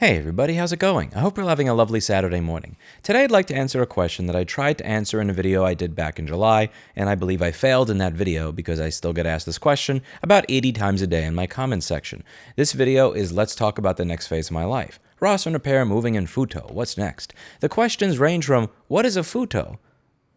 Hey everybody, how's it going? I hope you're having a lovely Saturday morning. Today I'd like to answer a question that I tried to answer in a video I did back in July, and I believe I failed in that video because I still get asked this question about 80 times a day in my comments section. This video is let's talk about the next phase of my life. Rossmann Repair, moving, and FUTO. What's next? The questions range from, what is a FUTO?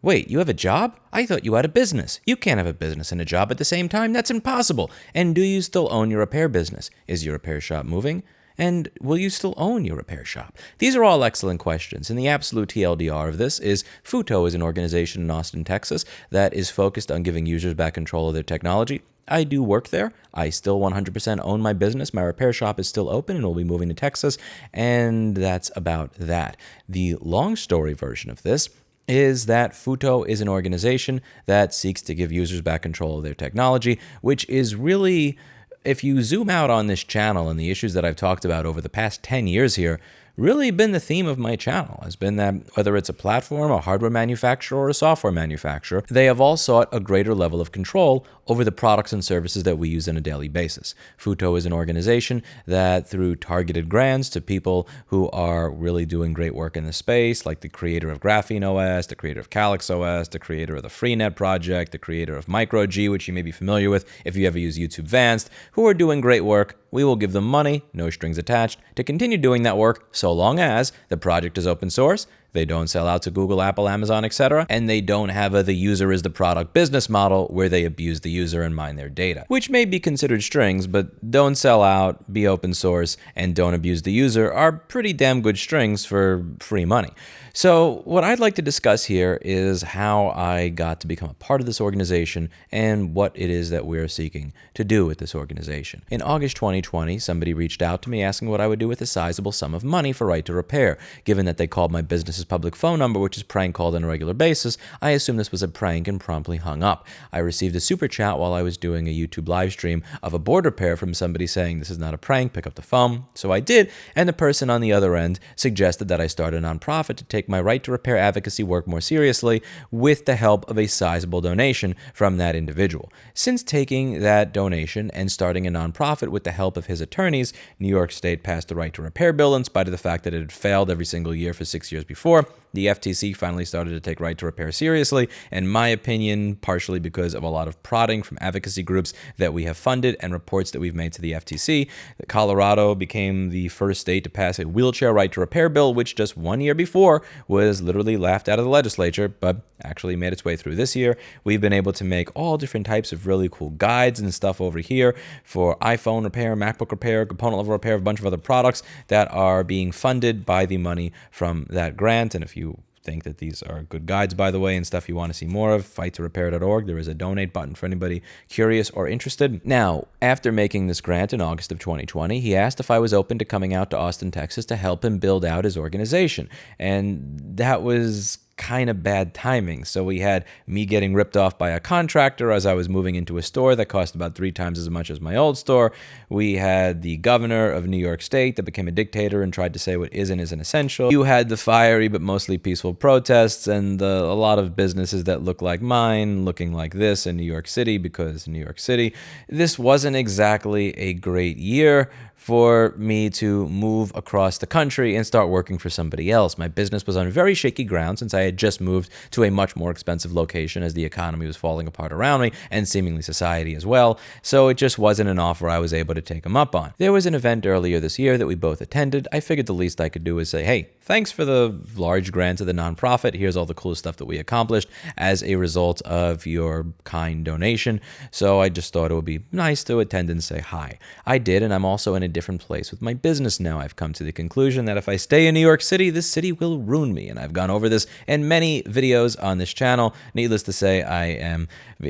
Wait, you have a job? I thought you had a business. You can't have a business and a job at the same time. That's impossible. And do you still own your repair business? Is your repair shop moving? And will you still own your repair shop? These are all excellent questions, and the absolute TLDR of this is FUTO is an organization in Austin, Texas that is focused on giving users back control of their technology. I do work there. I still 100% own my business. My repair shop is still open and we'll be moving to Texas, and that's about that. The long story version of this is that FUTO is an organization that seeks to give users back control of their technology, which is really, if you zoom out on this channel and the issues that I've talked about over the past 10 years here, really been the theme of my channel, has been that whether it's a platform, a hardware manufacturer, or a software manufacturer, they have all sought a greater level of control over the products and services that we use on a daily basis. FUTO is an organization that, through targeted grants to people who are really doing great work in the space, like the creator of Graphene OS, the creator of Calyx OS, the creator of the Freenet project, the creator of MicroG, which you may be familiar with if you ever use YouTube Advanced, who are doing great work, we will give them money, no strings attached, to continue doing that work so long as the project is open source, they don't sell out to Google, Apple, Amazon, etc., and they don't have a the user is the product business model where they abuse the user and mine their data, which may be considered strings, but don't sell out, be open source, and don't abuse the user are pretty damn good strings for free money. So what I'd like to discuss here is how I got to become a part of this organization and what it is that we're seeking to do with this organization. In August 2020, somebody reached out to me asking what I would do with a sizable sum of money for Right to Repair. Given that they called my business's public phone number, which is prank called on a regular basis, I assumed this was a prank and promptly hung up. I received a super chat while I was doing a YouTube live stream of a board repair from somebody saying, this is not a prank, pick up the phone. So I did, and the person on the other end suggested that I start a nonprofit to take my right to repair advocacy work more seriously with the help of a sizable donation from that individual. Since taking that donation and starting a nonprofit with the help of his attorneys, New York State passed the Right to Repair bill in spite of the fact that it had failed every single year for 6 years before. The FTC finally started to take Right to Repair seriously, in my opinion, partially because of a lot of prodding from advocacy groups that we have funded and reports that we've made to the FTC. Colorado became the first state to pass a wheelchair Right to Repair bill, which just 1 year before was literally laughed out of the legislature, but actually made its way through this year. We've been able to make all different types of really cool guides and stuff over here for iPhone repair, MacBook repair, component level repair, a bunch of other products that are being funded by the money from that grant. And if you think that these are good guides, by the way, and stuff you want to see more of, fighttorepair.org. There is a donate button for anybody curious or interested. Now, after making this grant in August of 2020, he asked if I was open to coming out to Austin, Texas to help him build out his organization. And that was kind of bad timing. So we had me getting ripped off by a contractor as I was moving into a store that cost about 3 times as much as my old store. We had the governor of New York State that became a dictator and tried to say what isn't essential. You had the fiery but mostly peaceful protests and a lot of businesses that look like mine looking like this in New York City, because New York City, this wasn't exactly a great year for me to move across the country and start working for somebody else. My business was on very shaky ground since I had just moved to a much more expensive location as the economy was falling apart around me and seemingly society as well. So it just wasn't an offer I was able to take them up on. There was an event earlier this year that we both attended. I figured the least I could do is say, hey, thanks for the large grant to the nonprofit. Here's all the cool stuff that we accomplished as a result of your kind donation. So I just thought it would be nice to attend and say hi. I did, and I'm also in a different place with my business now. I've come to the conclusion that if I stay in New York City, this city will ruin me, and I've gone over this in many videos on this channel. Needless to say, I am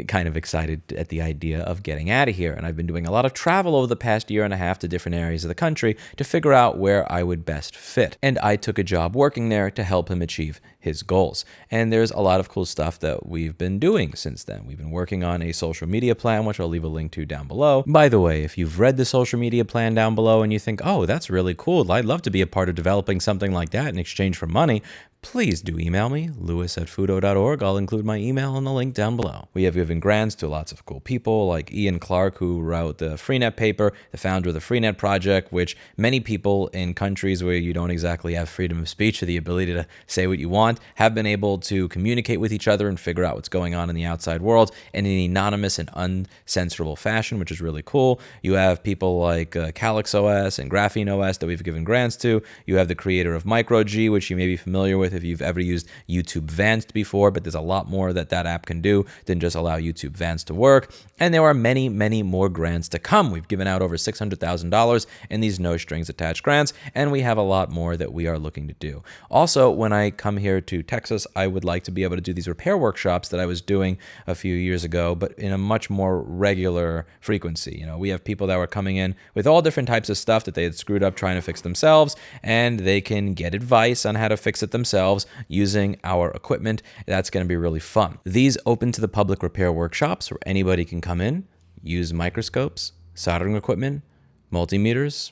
kind of excited at the idea of getting out of here, and I've been doing a lot of travel over the past year and a half to different areas of the country to figure out where I would best fit, and I took a job working there to help him achieve his goals. And there's a lot of cool stuff that we've been doing since then. We've been working on a social media plan, which I'll leave a link to down below. By the way, if you've read the social media plan down below and you think, oh, that's really cool, I'd love to be a part of developing something like that in exchange for money, please do email me, lewis@futo.org. I'll include my email in the link down below. We have given grants to lots of cool people like Ian Clark, who wrote the Freenet paper, the founder of the Freenet project, which many people in countries where you don't exactly have freedom of speech or the ability to say what you want have been able to communicate with each other and figure out what's going on in the outside world in an anonymous and uncensorable fashion, which is really cool. You have people like Calyx OS and Graphene OS that we've given grants to. You have the creator of MicroG, which you may be familiar with if you've ever used YouTube Vanced before, but there's a lot more that app can do than just allow YouTube Vanced to work. And there are many, many more grants to come. We've given out over $600,000 in these no strings attached grants, and we have a lot more that we are looking to do. Also, when I come here to Texas, I would like to be able to do these repair workshops that I was doing a few years ago, but in a much more regular frequency. You know, we have people that were coming in with all different types of stuff that they had screwed up trying to fix themselves, and they can get advice on how to fix it themselves using our equipment. That's going to be really fun. These open to the public repair workshops where anybody can come in, use microscopes, soldering equipment, multimeters,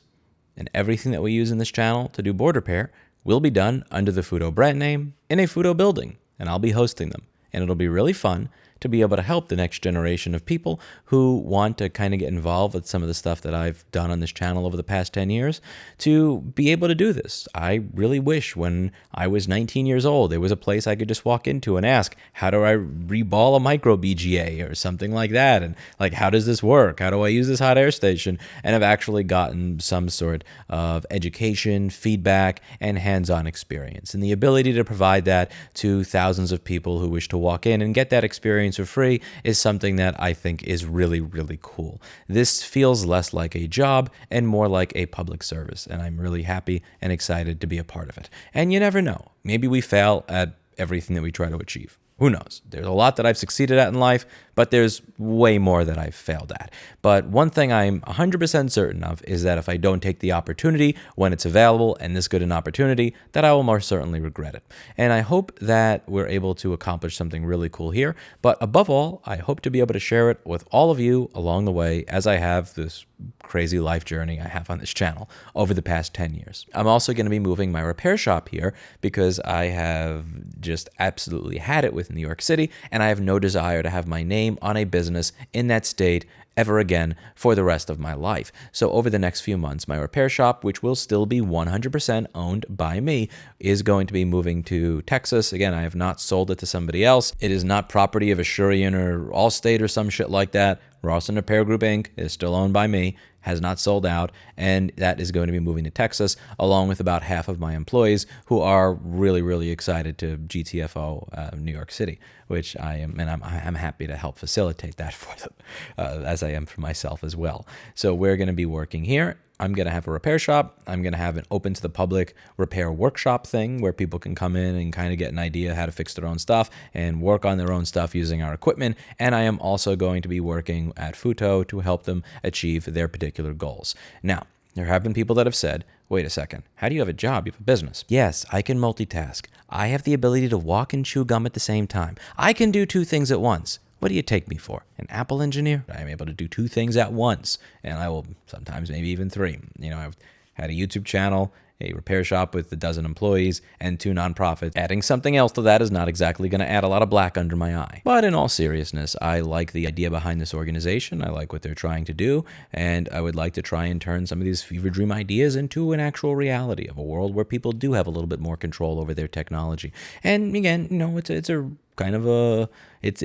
and everything that we use in this channel to do board repair will be done under the FUTO brand name in a FUTO building, and I'll be hosting them. And it'll be really fun to be able to help the next generation of people who want to kind of get involved with some of the stuff that I've done on this channel over the past 10 years to be able to do this. I really wish when I was 19 years old, there was a place I could just walk into and ask, how do I reball a micro BGA or something like that? And like, how does this work? How do I use this hot air station? And I've actually gotten some sort of education, feedback, and hands-on experience. And the ability to provide that to thousands of people who wish to walk in and get that experience for free is something that I think is really, really cool. This feels less like a job and more like a public service, and I'm really happy and excited to be a part of it. And you never know, maybe we fail at everything that we try to achieve. Who knows? There's a lot that I've succeeded at in life, but there's way more that I've failed at. But one thing I'm 100% certain of is that if I don't take the opportunity when it's available and this good an opportunity, that I will most certainly regret it. And I hope that we're able to accomplish something really cool here. But above all, I hope to be able to share it with all of you along the way as I have this crazy life journey I have on this channel over the past 10 years. I'm also going to be moving my repair shop here because I have just absolutely had it with New York City, and I have no desire to have my name on a business in that state ever again for the rest of my life. So over the next few months, my repair shop, which will still be 100% owned by me, is going to be moving to Texas. Again, I have not sold it to somebody else. It is not property of Asurion or Allstate or some shit like that. Rossmann Repair Group, Inc. is still owned by me, has not sold out, and that is going to be moving to Texas, along with about half of my employees who are really, really excited to GTFO New York City, which I am, and I'm happy to help facilitate that for them, as I am for myself as well. So we're going to be working here. I'm going to have a repair shop. I'm going to have an open to the public repair workshop thing where people can come in and kind of get an idea how to fix their own stuff and work on their own stuff using our equipment. And I am also going to be working at FUTO to help them achieve their particular goals. Now, there have been people that have said, wait a second, how do you have a job? You have a business. Yes, I can multitask. I have the ability to walk and chew gum at the same time. I can do two things at once. What do you take me for? An Apple engineer? I am able to do two things at once, and I will sometimes maybe even three. You know, I've had a YouTube channel, a repair shop with 12 employees, and 2 nonprofits. Adding something else to that is not exactly going to add a lot of black under my eye. But in all seriousness, I like the idea behind this organization. I like what they're trying to do, and I would like to try and turn some of these fever dream ideas into an actual reality of a world where people do have a little bit more control over their technology. And again, you know, it's a kind of a it's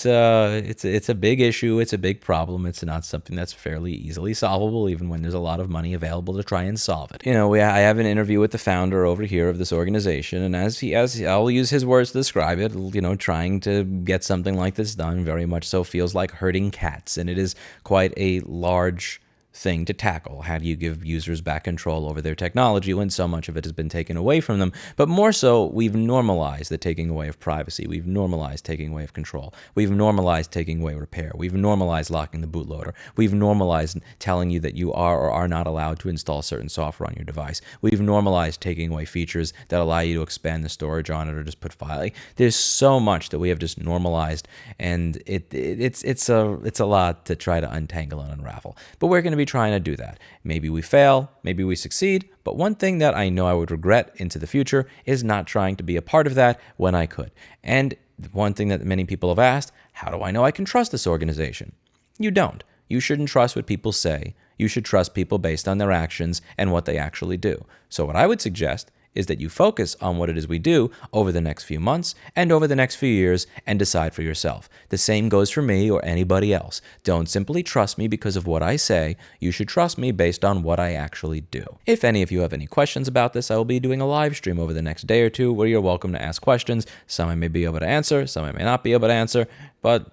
a big issue. It's a big problem. It's not something that's fairly easily solvable, even when there's a lot of money available to try and solve it. You know, I have an interview with the founder over here of this organization, and as I'll use his words to describe it, you know, trying to get something like this done very much so feels like herding cats, and it is quite a large thing to tackle. How do you give users back control over their technology when so much of it has been taken away from them? But more so, we've normalized the taking away of privacy. We've normalized taking away of control. We've normalized taking away repair. We've normalized locking the bootloader. We've normalized telling you that you are or are not allowed to install certain software on your device. We've normalized taking away features that allow you to expand the storage on it or just put file. There's so much that we have just normalized, and it's a lot to try to untangle and unravel. But we're going to be be trying to do that. Maybe we fail, maybe we succeed, but one thing that I know I would regret into the future is not trying to be a part of that when I could. And one thing that many people have asked, how do I know I can trust this organization? You don't. You shouldn't trust what people say. You should trust people based on their actions and what they actually do. So what I would suggest is that you focus on what it is we do over the next few months and over the next few years and decide for yourself. The same goes for me or anybody else. Don't simply trust me because of what I say. You should trust me based on what I actually do. If any of you have any questions about this, I will be doing a live stream over the next day or two where you're welcome to ask questions. Some I may be able to answer, some I may not be able to answer, but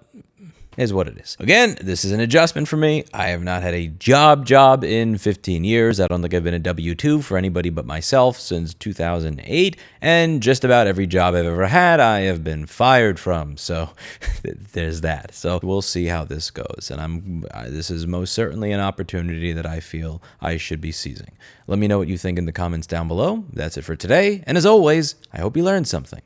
is what it is. Again, this is an adjustment for me. I have not had a job in 15 years. I don't think I've been a W-2 for anybody but myself since 2008, and just about every job I've ever had, I have been fired from. So there's that. So we'll see how this goes, and this is most certainly an opportunity that I feel I should be seizing. Let me know what you think in the comments down below. That's it for today, and as always, I hope you learned something.